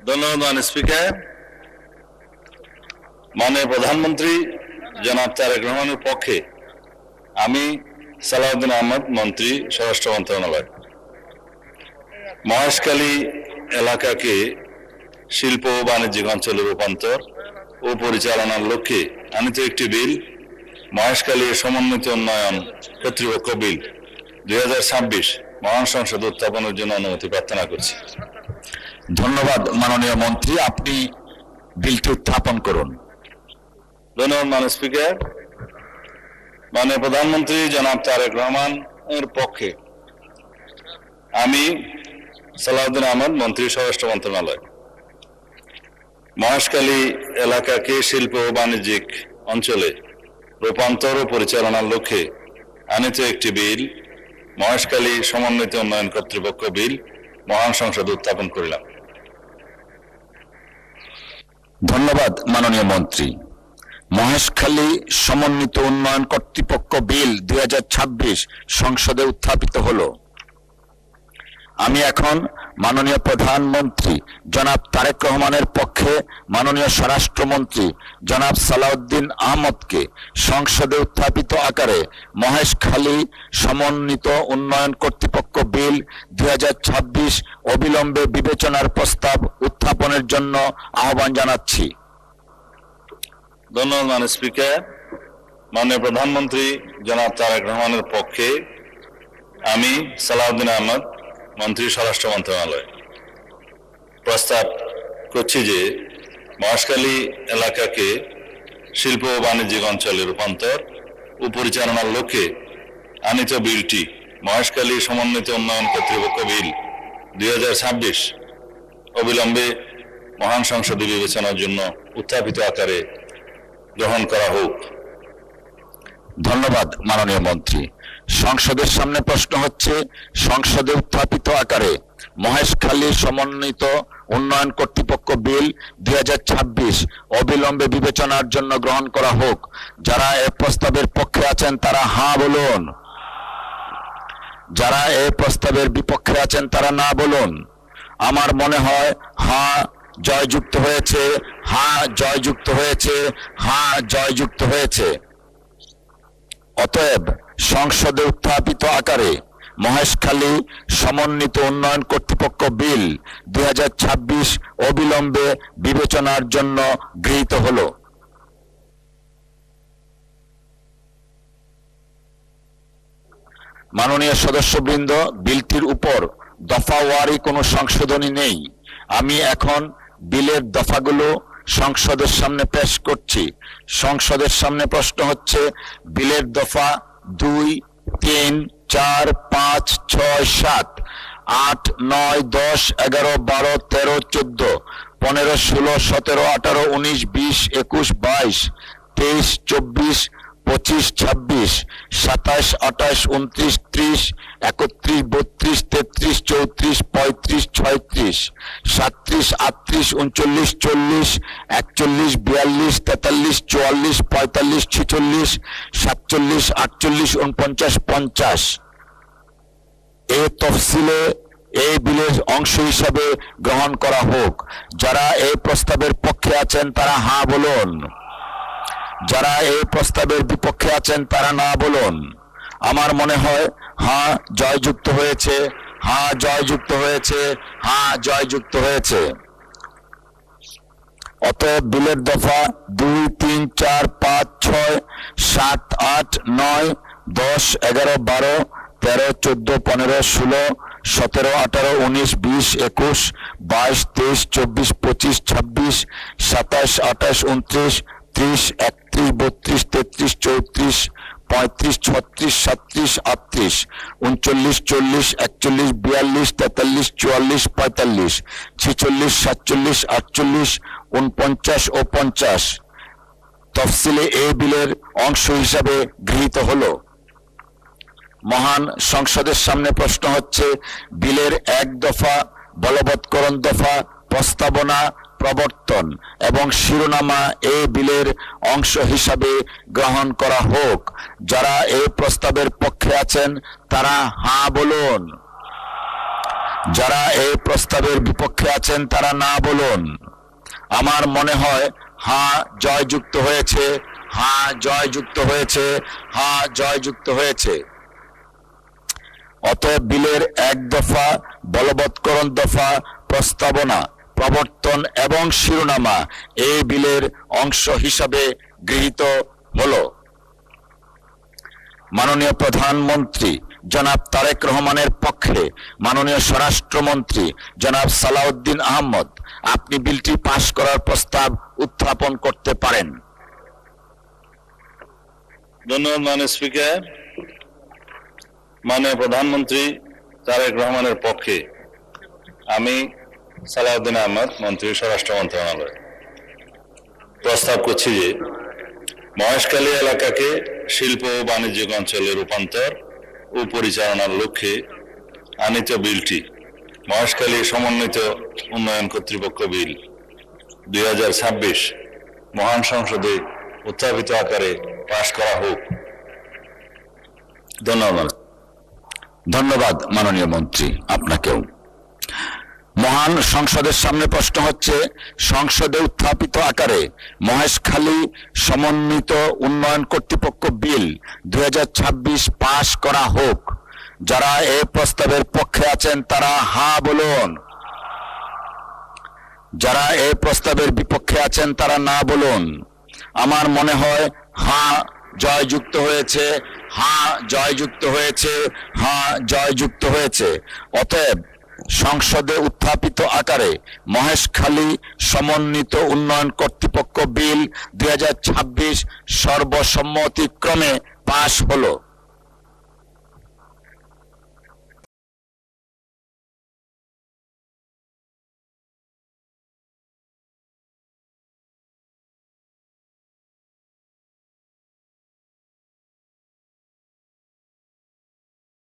ধন্যবাদ মাননীয় স্পিকার। মাননীয় প্রধানমন্ত্রী জনাব তারেক রহমানের পক্ষে আমি সালাউদ্দিন আহমদ, মন্ত্রী, স্বরাষ্ট্র মন্ত্রণালয়। মহেশখালী এলাকাকে শিল্প ও বাণিজ্যিক অঞ্চলে রূপান্তর ও পরিচালনার লক্ষ্যে আনিত একটি বিল, মহেশখালী সমন্বিত উন্নয়ন কর্তৃপক্ষ বিল 2026 মহান সংসদে উত্থাপনের জন্য অনুমতি প্রার্থনা করছি। ধন্যবাদ মাননীয় মন্ত্রী, আপনি বিলটি উত্থাপন করুন। ধন্যবাদ মাননীয় স্পিকার। মাননীয় প্রধানমন্ত্রী জনাব তারেক রহমান এর পক্ষে আমি সালাউদ্দিন আহমদ, মন্ত্রী, স্বরাষ্ট্র মন্ত্রণালয়। মহেশখালী এলাকাকে শিল্প ও বাণিজ্যিক অঞ্চলে রূপান্তর ও পরিচালনার লক্ষ্যে আনিত একটি বিল, মহেশখালী সমন্বিত উন্নয়ন কর্তৃপক্ষ বিল মহান সংসদে উত্থাপন করিলাম। ধন্যবাদ মাননীয় মন্ত্রী। মহেশখালী সমন্বিত উন্নয়ন কর্তৃপক্ষ বিল 2026 সংসদে উত্থাপিত হলো। আমি এখন মাননীয় প্রধানমন্ত্রী জনাব তারেক রহমানের পক্ষে মাননীয় স্বরাষ্ট্রমন্ত্রী জনাব সালাউদ্দিন আহমদকে সংসদে উত্থাপিত আকারে মহেশখালী সমন্বিত উন্নয়ন কর্তৃপক্ষ বিল 2026 অবিলম্বে বিবেচনার প্রস্তাব উত্থাপনের জন্য আহ্বান জানাচ্ছি। ধন্যবাদ মাননীয় স্পিকার। মাননীয় প্রধানমন্ত্রী জনাব তারেক রহমানের পক্ষে আমি সালাউদ্দিন আহমদ, মন্ত্রী, স্বরাষ্ট্র মন্ত্রণালয় প্রস্তাব করছি যে মহেশখালী এলাকাকে শিল্প ও বাণিজ্যিক অঞ্চলে রূপান্তর ও পরিচালনার লক্ষ্যে আনিত বিলটি, মহেশখালী সমন্বিত উন্নয়ন কর্তৃপক্ষ বিল 2026 অবিলম্বে মহান সংসদে বিবেচনার জন্য উত্থাপিত আকারে গ্রহণ করা হোক। ধন্যবাদ মাননীয় মন্ত্রী। সংসদের সামনে প্রশ্ন হচ্ছে, সংসদে উত্থাপিত আকারে মহেশখালী সমন্বিত উন্নয়ন কর্তৃপক্ষ বিল 2026 অবিলম্বে বিবেচনার জন্য গ্রহণ করা হোক। যারা এই প্রস্তাবের পক্ষে আছেন তারা হাঁ বলুন, যারা এই প্রস্তাবের বিপক্ষে আছেন তারা না বলুন। আমার মনে হয় হাঁ জয়যুক্ত হয়েছে, হাঁ জয়যুক্ত হয়েছে, হাঁ জয়যুক্ত হয়েছে। অতএব সংসদে উত্থাপিত আকারে মহেশখালী সমন্বিত উন্নয়ন কর্তৃপক্ষ বিল 2026 অবিলম্বে বিবেচনার জন্য গৃহীত হলো। মাননীয় সদস্যবৃন্দ, বিলটির উপর দফাওয়ারি কোনো সংশোধনী নেই। আমি এখন বিলের দফাগুলো সংসদের সামনে পেশ করছি। সংসদের সামনে প্রশ্ন হচ্ছে, বিলের দফা 2, 3, 4, 5, 6, 7, 8, 9, 10, 11, 12, 13, 14, 15, 16, 17, 18, 19, 20, 21, 22, 23, 24, 25, 26, 27, 28, 29, 30, 31, 32, 33, 34, 35, 36, 37, 38, 39, 40, 41, 42, 43, 44, 45, 46, 47, 48, 49, 50 এই তফসিলে এই বিলের অংশ হিসাবে গ্রহণ করা হোক। যারা এই প্রস্তাবের পক্ষে আছেন তারা হাঁ বলুন, যারা এই প্রস্তাবের বিপক্ষে আছেন তারা না বলুন। আমার মনে হয় হাঁ জয়যুক্ত হয়েছে, হাঁ জয়যুক্ত হয়েছে, হাঁ জয়যুক্ত হয়েছে। অতএব বিলের দফা 2, 3, 4, 5, 6, 7, 8, 9, 10, 11, 12, 13, 14, 15, 16, 17, 18, 19, 20, 21, 22, 23, 24, 25, 26, 27, 28, 29, 30, 31, 32, 33, 34, 35, 36, 37, 38, 39, 40, 41, 42, 43, 44, 45, 46, 47, 48, 49 ও 50 তফসিলে এই বিলের অংশ হিসাবে গৃহীত হলো। মহান সংসদের সামনে প্রশ্ন হচ্ছে, বিলের 1 দফা বলবৎকরণ দফা প্রস্তাবনা প্রবর্তন এবং শিরোনামা এই বিলের অংশ হিসাবে গ্রহণ করা হোক। যারা এই প্রস্তাবের পক্ষে আছেন তারা হাঁ বলুন, যারা এই প্রস্তাবের বিপক্ষে আছেন তারা না বলুন। আমার মনে হয় হ্যাঁ জয়যুক্ত হয়েছে, হ্যাঁ জয়যুক্ত হয়েছে, হ্যাঁ জয়যুক্ত হয়েছে। অতএব বিলের এক দফা, বলবৎকরণ দফা, প্রস্তাবনা, প্রবর্তন এবং শিরোনামা এই বিলের অংশ হিসাবে গৃহীত হলো। মাননীয় প্রধানমন্ত্রী জনাব তারেক রহমানের পক্ষে মাননীয় স্বরাষ্ট্রমন্ত্রী জনাব সালাউদ্দিন আহমদ, আপনি বিলটি পাশ করার প্রস্তাব উত্থাপন করতে পারেন। ধন্যবাদ মাননীয় স্পিকার। মাননীয় প্রধানমন্ত্রী তারেক রহমানের পক্ষে আমি সালাউদ্দিন আহমদ, মন্ত্রী স্বরাষ্ট্র মন্ত্রণালয়, প্রস্তাব করছি যে মহেশখালী এলাকাকে শিল্প ও বাণিজ্যিক অঞ্চলে রূপান্তর ও পরিচালনার লক্ষ্যে আনিত বিলটি মহেশখালী সমন্বিত উন্নয়ন কর্তৃপক্ষ বিল 2026 মহান সংসদে উত্থাপিত আকারে পাশ করা হোক। ধন্যবাদ। ধন্যবাদ মাননীয় মন্ত্রী, আপনাকেও। মহান সংসদের সামনে প্রশ্ন হচ্ছে, সংসদে উত্থাপিত আকারে মহেশখালী সমন্বিত উন্নয়ন কর্তৃপক্ষ বিল 2026 পাশ করা হোক। যারা এই প্রস্তাবের পক্ষে আছেন তারা হ্যাঁ বলুন। যারা এই প্রস্তাবের বিপক্ষে আছেন তারা না বলুন। আমার মনে হয় হ্যাঁ জয়যুক্ত হয়েছে, হ্যাঁ জয়যুক্ত হয়েছে, হ্যাঁ জয়যুক্ত হয়েছে। অতএব সংসদে উত্থাপিত আকারে মহেশখালী সমন্বিত উন্নয়ন কর্তৃপক্ষ বিল 2026 সর্বসম্মতিক্রমে পাশ হলো।